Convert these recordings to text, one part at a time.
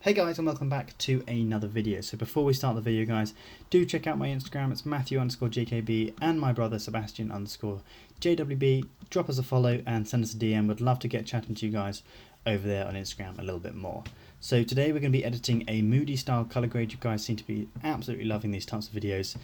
Hey guys, and welcome back to another video. So before we start the video guys, do check out my Instagram. It's Matthew_JKB and my brother Sebastian_JWB. Drop us a follow and send us a DM. Would love to get chatting to you guys over there on Instagram a little bit more. So today we're going to be editing a Moody style color grade. You guys seem to be absolutely loving these types of videos.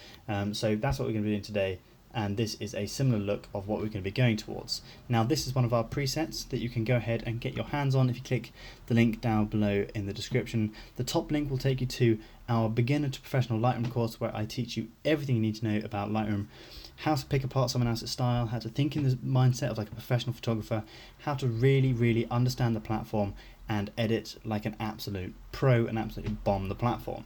So that's what we're going to be doing today. And this is a similar look of what we're going to be going towards. Now this is one of our presets that you can go ahead and get your hands on if you click the link down below in the description. The top link will take you to our beginner to professional Lightroom course, where I teach you everything you need to know about Lightroom, how to pick apart someone else's style, how to think in the mindset of like a professional photographer, how to really understand the platform and edit like an absolute pro and absolutely bomb the platform.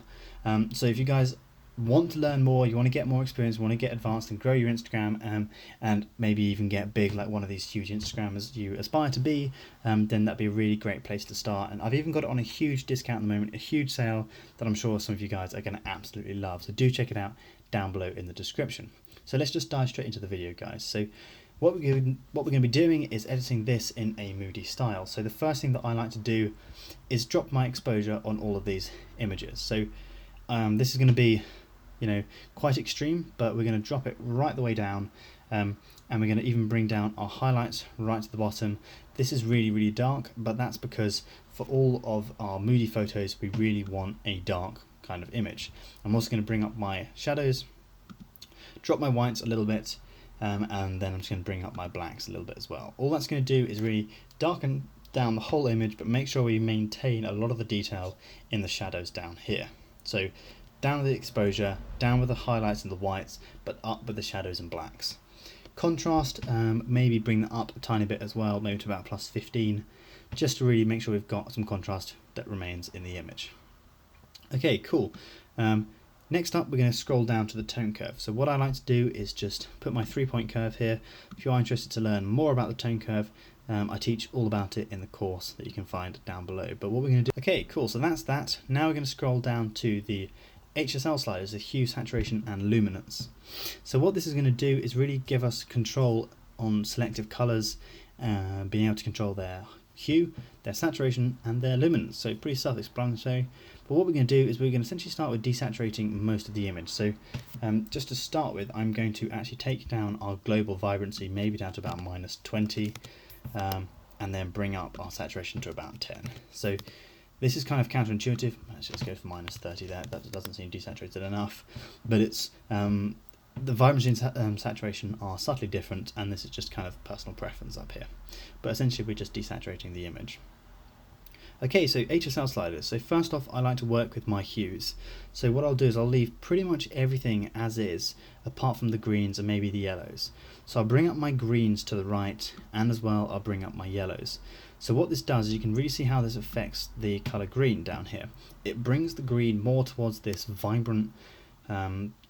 So if you guys want to learn more, you want to get more experience, want to get advanced and grow your Instagram, and maybe even get big like one of these huge Instagrammers you aspire to be, then that'd be a really great place to start. And I've even got it on a huge discount at the moment, a huge sale that I'm sure some of you guys are going to absolutely love. So do check it out down below in the description. So let's just dive straight into the video guys. So what we're going to be doing is editing this in a Moody style. So the first thing that I like to do is drop my exposure on all of these images. So this is going to be, you know, quite extreme, but we're going to drop it right the way down, and we're going to even bring down our highlights right to the bottom. This is really dark, but that's because for all of our Moody photos we really want a dark kind of image. I'm also going to bring up my shadows, drop my whites a little bit, and then I'm just going to bring up my blacks a little bit as well. All that's going to do is really darken down the whole image, but make sure we maintain a lot of the detail in the shadows down here. So down with the exposure, down with the highlights and the whites, but up with the shadows and blacks. Contrast, maybe bring that up a tiny bit as well, maybe to about +15, just to really make sure we've got some contrast that remains in the image. Okay, cool. Next up, we're going to scroll down to the tone curve. So what I like to do is just put my 3-point curve here. If you are interested to learn more about the tone curve, I teach all about it in the course that you can find down below. But what we're going to do, okay, cool. So that's that. Now we're going to scroll down to the HSL sliders, the hue, saturation and luminance. So what this is going to do is really give us control on selective colors, being able to control their hue, their saturation and their luminance. So pretty self-explanatory. But what we're going to do is we're going to essentially start with desaturating most of the image. So just to start with, I'm going to actually take down our global vibrancy maybe down to about -20, and then bring up our saturation to about 10. So this is kind of counterintuitive. Let's just go for -30 there. That doesn't seem desaturated enough, but it's the vibrancy and saturation are subtly different, and this is just kind of personal preference up here. But essentially we're just desaturating the image. Okay, so HSL sliders. So first off, I like to work with my hues. So what I'll do is I'll leave pretty much everything as is, apart from the greens and maybe the yellows. So I'll bring up my greens to the right, and as well I'll bring up my yellows. So what this does is you can really see how this affects the color green down here. It brings the green more towards this vibrant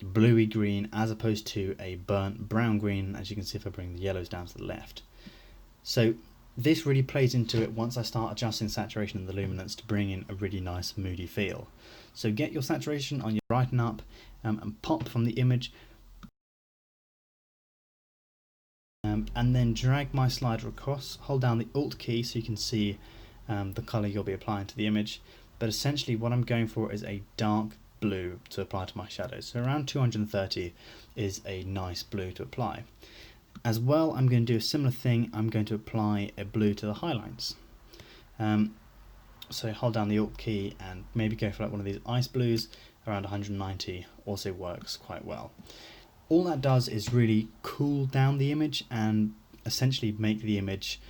bluey green, as opposed to a burnt brown green, as you can see if I bring the yellows down to the left. So this really plays into it once I start adjusting saturation and the luminance to bring in a really nice moody feel. So get your saturation on your brighten up, and pop from the image, and then drag my slider across, hold down the Alt key so you can see the color you'll be applying to the image. But essentially what I'm going for is a dark blue to apply to my shadows. So around 230 is a nice blue to apply. As well, I'm going to do a similar thing. I'm going to apply a blue to the highlights. So hold down the Alt key and maybe go for like one of these ice blues. Around 190 also works quite well. All that does is really cool down the image and essentially make the image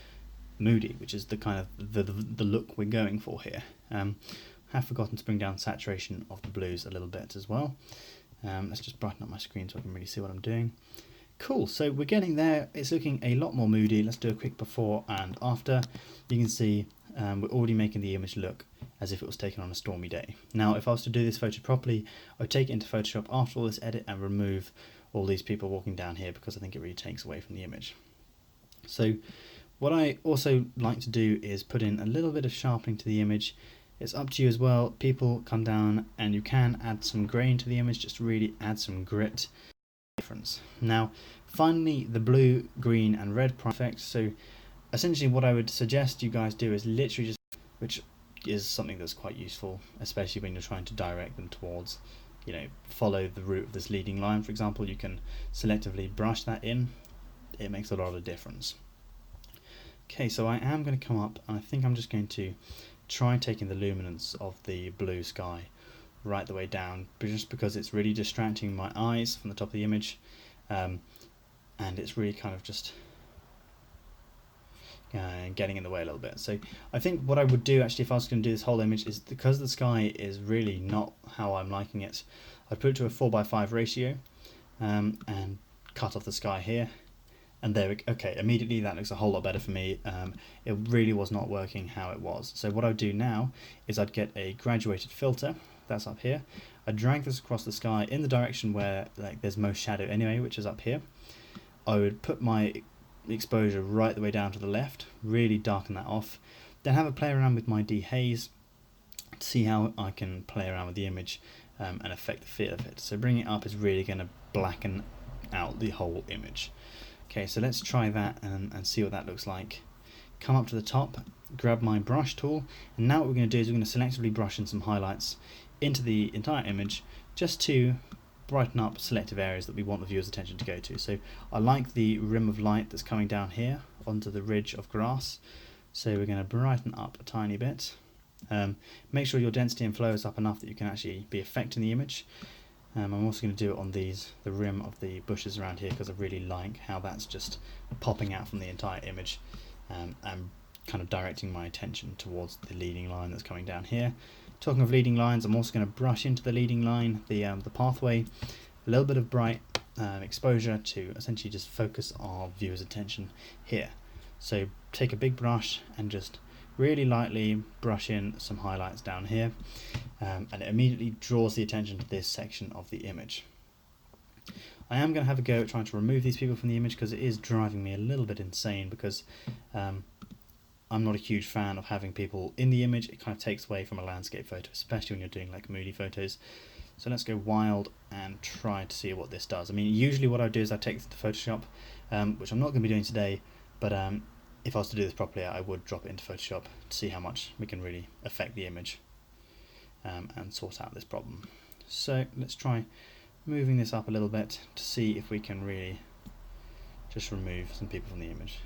moody, which is the kind of the look we're going for here. Have forgotten to bring down saturation of the blues a little bit as well. Let's just brighten up my screen so I can really see what I'm doing. Cool, so we're getting there. It's looking a lot more moody. Let's do a quick before and after. You can see we're already making the image look as if it was taken on a stormy day. Now if I was to do this photo properly, I would take it into Photoshop after all this edit and remove all these people walking down here, because I think it really takes away from the image. So what I also like to do is put in a little bit of sharpening to the image. It's up to you as well. People come down and you can add some grain to the image, just really add some grit difference. Now finally the blue, green and red prime effects. So essentially what I would suggest you guys do is literally just, which is something that's quite useful, especially when you're trying to direct them towards, you know, follow the route of this leading line, for example. You can selectively brush that in. It makes a lot of difference. Okay, so I am going to come up, and I think I'm just going to try taking the luminance of the blue sky right the way down, just because it's really distracting my eyes from the top of the image, and it's really kind of just getting in the way a little bit. So I think what I would do actually if I was going to do this whole image is, because the sky is really not how I'm liking it, I'd put it to a 4:5 ratio and cut off the sky here. And there we go. Okay, immediately that looks a whole lot better for me. It really was not working how it was. So what I'd do now is I'd get a graduated filter, that's up here. I'd drag this across the sky in the direction where like there's most shadow anyway, which is up here. I would put my exposure right the way down to the left, really darken that off. Then have a play around with my dehaze to see how I can play around with the image and affect the feel of it. So bringing it up is really going to blacken out the whole image. Okay, so let's try that and see what that looks like. Come up to the top, grab my brush tool, and now what we're going to do is we're going to selectively brush in some highlights into the entire image, just to brighten up selective areas that we want the viewer's attention to go to. So I like the rim of light that's coming down here onto the ridge of grass, so we're going to brighten up a tiny bit. Make sure your density and flow is up enough that you can actually be affecting the image. I'm also going to do it on the rim of the bushes around here, because I really like how that's just popping out from the entire image, and kind of directing my attention towards the leading line that's coming down here. Talking of leading lines, I'm also going to brush into the leading line, the pathway, a little bit of bright exposure to essentially just focus our viewer's attention here. So take a big brush and just really lightly brush in some highlights down here, and it immediately draws the attention to this section of the image. I am going to have a go at trying to remove these people from the image, because it is driving me a little bit insane, because I'm not a huge fan of having people in the image. It kind of takes away from a landscape photo, especially when you're doing like Moody photos. So let's go wild and try to see what this does. I mean, usually what I do is I take this to Photoshop, which I'm not going to be doing today, but if I was to do this properly, I would drop it into Photoshop to see how much we can really affect the image and sort out this problem. So let's try moving this up a little bit to see if we can really just remove some people from the image.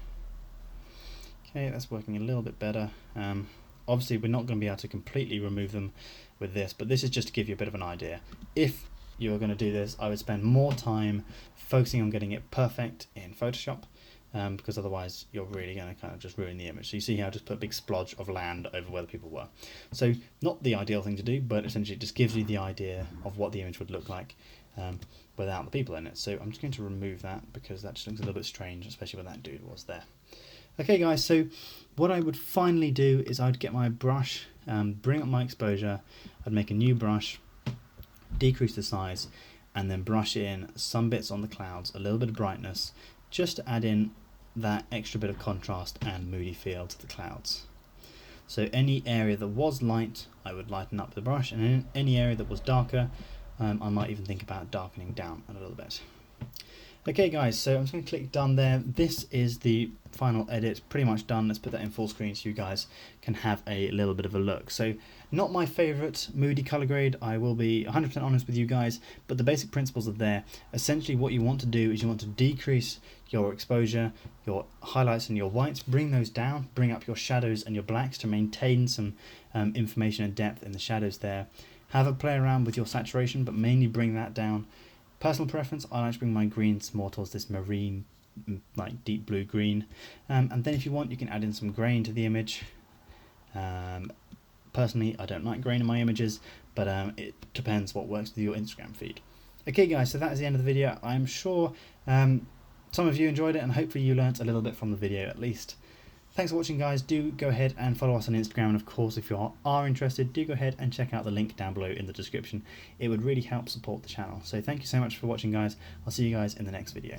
Okay, that's working a little bit better. Obviously we're not going to be able to completely remove them with this, but this is just to give you a bit of an idea. If you were going to do this, I would spend more time focusing on getting it perfect in Photoshop, because otherwise you're really going to kind of just ruin the image. So you see how I just put a big splodge of land over where the people were. So not the ideal thing to do, but essentially it just gives you the idea of what the image would look like without the people in it. So I'm just going to remove that, because that just looks a little bit strange, especially when that dude was there. Okay guys, so what I would finally do is I'd get my brush, bring up my exposure, I'd make a new brush, decrease the size, and then brush in some bits on the clouds, a little bit of brightness, just to add in that extra bit of contrast and moody feel to the clouds. So any area that was light, I would lighten up the brush, and in any area that was darker, I might even think about darkening down a little bit. Okay guys, so I'm just going to click done there. This is the final edit, pretty much done. Let's put that in full screen so you guys can have a little bit of a look. So not my favourite Moody color grade, I will be 100% honest with you guys, but the basic principles are there. Essentially what you want to do is you want to decrease your exposure, your highlights and your whites, bring those down, bring up your shadows and your blacks to maintain some information and depth in the shadows there. Have a play around with your saturation, but mainly bring that down. Personal preference, I like to bring my greens more towards this marine, like deep blue green, and then if you want you can add in some grain to the image. Personally I don't like grain in my images, but it depends what works with your Instagram feed. Okay guys, so that is the end of the video. I'm sure some of you enjoyed it, and hopefully you learnt a little bit from the video at least. Thanks for watching guys. Do go ahead and follow us on Instagram, and of course if you are interested, do go ahead and check out the link down below in the description. It would really help support the channel. So thank you so much for watching guys. I'll see you guys in the next video.